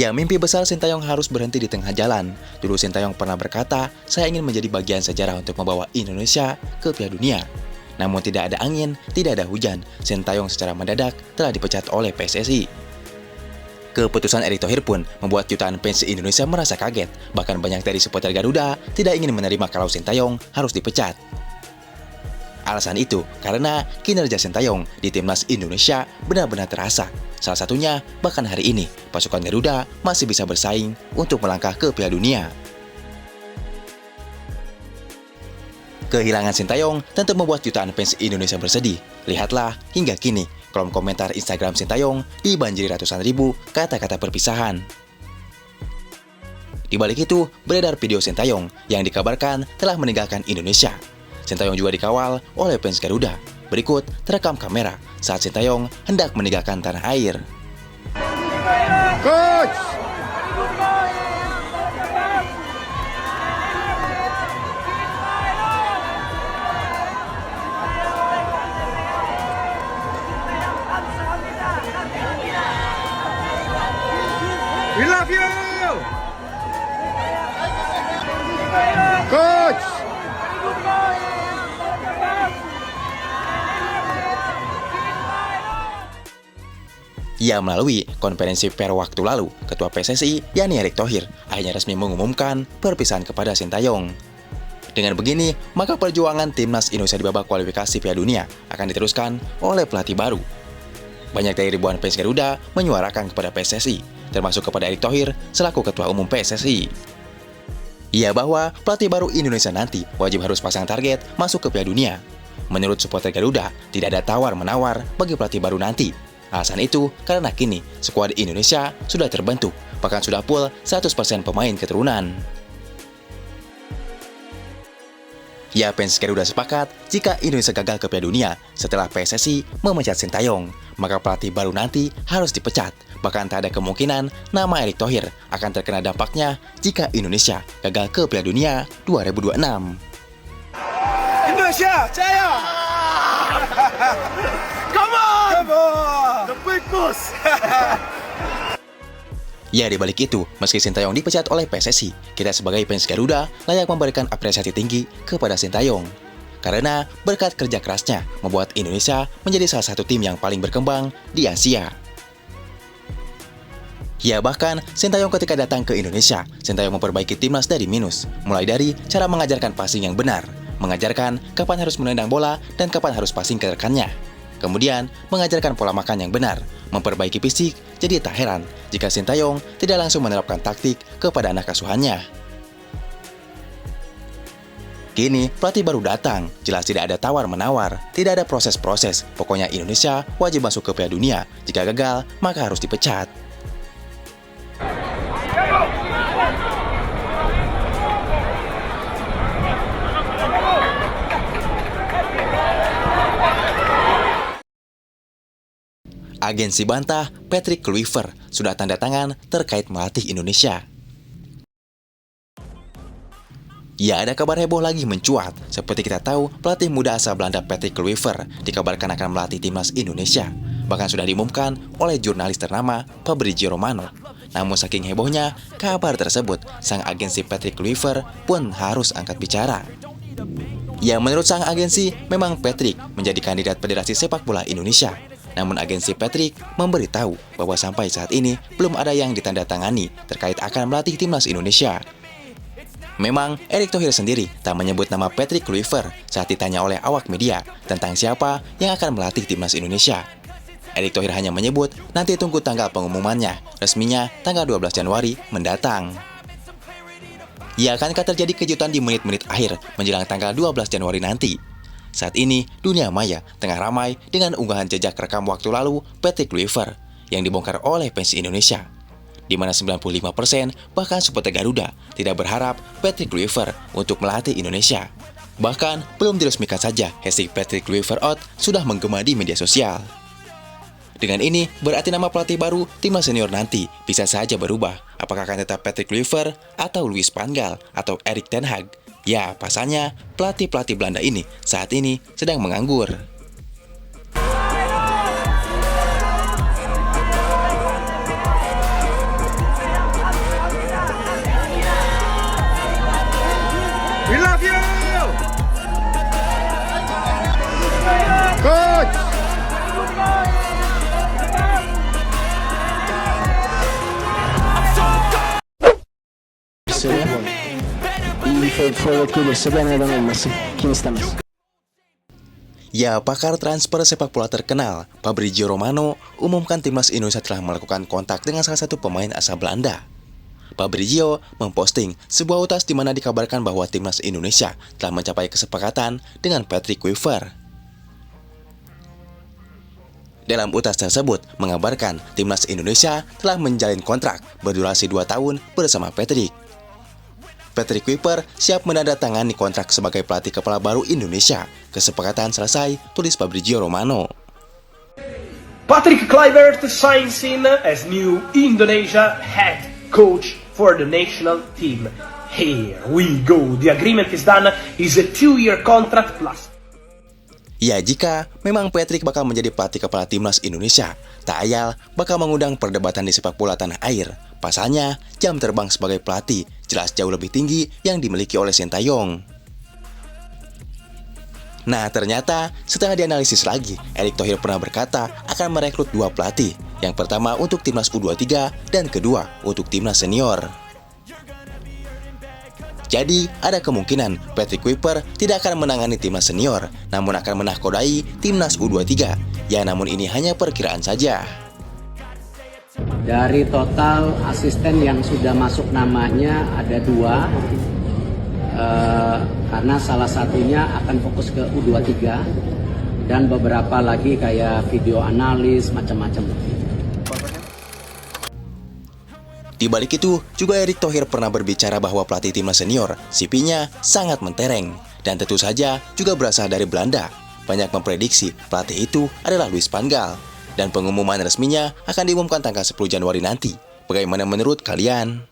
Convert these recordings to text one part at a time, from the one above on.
Ya, mimpi besar Sintayong harus berhenti di tengah jalan. Dulu Sintayong pernah berkata, saya ingin menjadi bagian sejarah untuk membawa Indonesia ke Piala Dunia. Namun tidak ada angin, tidak ada hujan, Sintayong secara mendadak telah dipecat oleh PSSI. Keputusan Erick Thohir pun membuat jutaan fans Indonesia merasa kaget. Bahkan banyak dari supporter Garuda tidak ingin menerima kalau Sintayong harus dipecat. Alasan itu karena kinerja Sintayong di timnas Indonesia benar-benar terasa. Salah satunya, bahkan hari ini, pasukan Garuda masih bisa bersaing untuk melangkah ke Piala Dunia. Kehilangan Sintayong tentu membuat jutaan fans Indonesia bersedih. Lihatlah, hingga kini, kolom komentar Instagram Sintayong dibanjiri ratusan ribu kata-kata perpisahan. Di balik itu, beredar video Sintayong yang dikabarkan telah meninggalkan Indonesia. Sintayong juga dikawal oleh fans Garuda. Berikut terekam kamera saat Sintayong hendak meninggalkan tanah air. Coach! We love you! Coach! Ya, melalui konferensi per waktu lalu, Ketua PSSI, yakni Erick Thohir, akhirnya resmi mengumumkan perpisahan kepada Sintayong. Dengan begini, maka perjuangan timnas Indonesia di babak kualifikasi Piala Dunia akan diteruskan oleh pelatih baru. Banyak dari ribuan fans Garuda menyuarakan kepada PSSI, termasuk kepada Erick Thohir selaku Ketua Umum PSSI. Ia bahwa pelatih baru Indonesia nanti wajib harus pasang target masuk ke Piala Dunia. Menurut supporter Garuda, tidak ada tawar-menawar bagi pelatih baru nanti. Alasan itu karena kini skuad Indonesia sudah terbentuk, bahkan sudah full 100% pemain keturunan. Ya, fans Garuda sepakat jika Indonesia gagal ke Piala Dunia setelah PSSI memecat Sintayong, maka pelatih baru nanti harus dipecat. Bahkan tak ada kemungkinan nama Erick Thohir akan terkena dampaknya jika Indonesia gagal ke Piala Dunia 2026. Indonesia, jaya! Come on! Come on! The big boss! Ya, di balik itu, meski Sintayong dipecat oleh PSSI, kita sebagai fans Garuda layak memberikan apresiasi tinggi kepada Sintayong. Karena berkat kerja kerasnya membuat Indonesia menjadi salah satu tim yang paling berkembang di Asia. Ya, bahkan Sintayong ketika datang ke Indonesia, Sintayong memperbaiki timnas dari minus, mulai dari cara mengajarkan passing yang benar, mengajarkan kapan harus menendang bola dan kapan harus passing ke rekannya. Kemudian, mengajarkan pola makan yang benar, memperbaiki fisik, jadi tak heran jika Sintayong tidak langsung menerapkan taktik kepada anak asuhannya. Kini, pelatih baru datang, jelas tidak ada tawar-menawar, tidak ada proses-proses, pokoknya Indonesia wajib masuk ke Piala Dunia, jika gagal, maka harus dipecat. Agensi bantah Patrick Kluivert sudah tanda tangan terkait melatih Indonesia. Ya, ada kabar heboh lagi mencuat. Seperti kita tahu, pelatih muda asal Belanda Patrick Kluivert dikabarkan akan melatih timnas Indonesia. Bahkan sudah diumumkan oleh jurnalis ternama Fabrizio Romano. Namun saking hebohnya kabar tersebut, sang agensi Patrick Kluivert pun harus angkat bicara. Ya, menurut sang agensi, memang Patrick menjadi kandidat Federasi Sepak Bola Indonesia. Namun agensi Patrick memberitahu bahwa sampai saat ini belum ada yang ditandatangani terkait akan melatih timnas Indonesia. Memang Erick Thohir sendiri tak menyebut nama Patrick Kluivert saat ditanya oleh awak media tentang siapa yang akan melatih timnas Indonesia. Erick Thohir hanya menyebut nanti tunggu tanggal pengumumannya, resminya tanggal 12 Januari mendatang. Ya, akankah terjadi kejutan di menit-menit akhir menjelang tanggal 12 Januari nanti? Saat ini, dunia maya tengah ramai dengan unggahan jejak rekam waktu lalu Patrick Kluivert yang dibongkar oleh fans Indonesia, di mana 95% bahkan supporter Garuda tidak berharap Patrick Kluivert untuk melatih Indonesia. Bahkan, belum diresmikan saja, hashtag Patrick Kluivert out sudah menggema di media sosial. Dengan ini, berarti nama pelatih baru timnas senior nanti bisa saja berubah. Apakah akan tetap Patrick Kluivert atau Louis van Gaal atau Erik ten Hag? Ya, pasalnya pelatih-pelatih Belanda ini saat ini sedang menganggur. gösteriyor. İyi bir forvet gelirse de neden olmasın? Kim istemez? Ya, pakar transfer sepak bola terkenal, Fabrizio Romano, umumkan timnas Indonesia telah melakukan kontak dengan salah satu pemain asal Belanda. Fabrizio memposting sebuah utas di mana dikabarkan bahwa timnas Indonesia telah mencapai kesepakatan dengan Patrick Kluivert. Dalam utas tersebut mengabarkan timnas Indonesia telah menjalin kontrak berdurasi 2 tahun bersama Patrick. Patrick Kluivert siap menandatangani kontrak sebagai pelatih kepala baru Indonesia. Kesepakatan selesai, tulis Fabrizio Romano. Patrick Kluivert signs in as new Indonesia head coach for the national team. Here we go. The agreement is done. Is a 2-year contract plus. Ya, jika memang Patrick bakal menjadi pelatih kepala timnas Indonesia, tak ayal bakal mengundang perdebatan di sepak bola tanah air. Pasalnya, jam terbang sebagai pelatih jelas jauh lebih tinggi yang dimiliki oleh Sintayong. Nah, ternyata setelah dianalisis lagi, Erick Thohir pernah berkata akan merekrut 2 pelatih. Yang pertama untuk timnas U23 dan kedua untuk timnas senior. Jadi, ada kemungkinan Patrick Kluivert tidak akan menangani timnas senior, namun akan menahkodai timnas U23. Ya, namun ini hanya perkiraan saja. Dari total asisten yang sudah masuk namanya ada 2, karena salah satunya akan fokus ke U23 dan beberapa lagi kayak video analis macam-macam. Di balik itu, juga Erick Thohir pernah berbicara bahwa pelatih timnas senior, CV-nya sangat mentereng. Dan tentu saja juga berasal dari Belanda. Banyak memprediksi pelatih itu adalah Louis van Gaal. Dan pengumuman resminya akan diumumkan tanggal 10 Januari nanti. Bagaimana menurut kalian?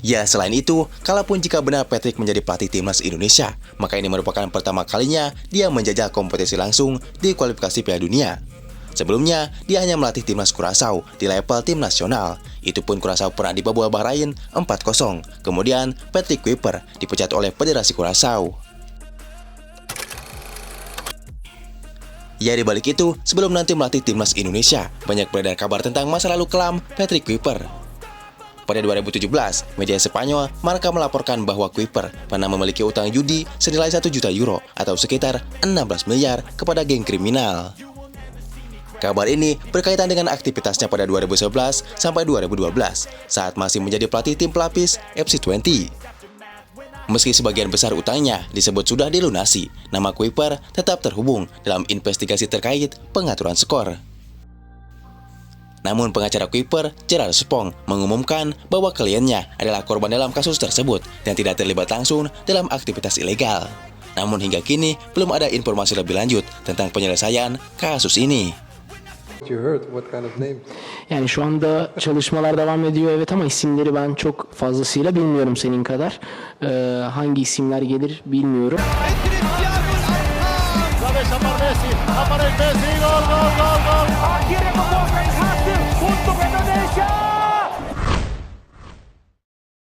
Ya, selain itu, kalaupun jika benar Patrick menjadi pelatih timnas Indonesia, maka ini merupakan pertama kalinya dia menjajal kompetisi langsung di kualifikasi Piala Dunia. Sebelumnya, dia hanya melatih timnas Curaçao di level tim nasional. Itu pun Curaçao pernah dibobol Bahrain 4-0. Kemudian, Patrick Kluivert dipecat oleh Federasi Curaçao. Ya, di balik itu, sebelum nanti melatih timnas Indonesia, banyak beredar kabar tentang masa lalu kelam Patrick Kluivert. Pada 2017, media Spanyol Marca melaporkan bahwa Kluivert pernah memiliki utang judi senilai 1 juta euro atau sekitar 16 miliar kepada geng kriminal. Kabar ini berkaitan dengan aktivitasnya pada 2011 sampai 2012 saat masih menjadi pelatih tim pelapis FC20. Meski sebagian besar utangnya disebut sudah dilunasi, nama Kluivert tetap terhubung dalam investigasi terkait pengaturan skor. Namun pengacara Kluivert, Gerard Spong, mengumumkan bahwa kliennya adalah korban dalam kasus tersebut dan tidak terlibat langsung dalam aktivitas ilegal. Namun hingga kini belum ada informasi lebih lanjut tentang penyelesaian kasus ini. You heard what kind of name? Yani şu anda çalışmalar devam ediyor evet ama isimleri ben çok fazlasıyla bilmiyorum senin kadar. Hangi isimler gelir bilmiyorum. Messi, aparece Messi, gol, gol, gol, gol.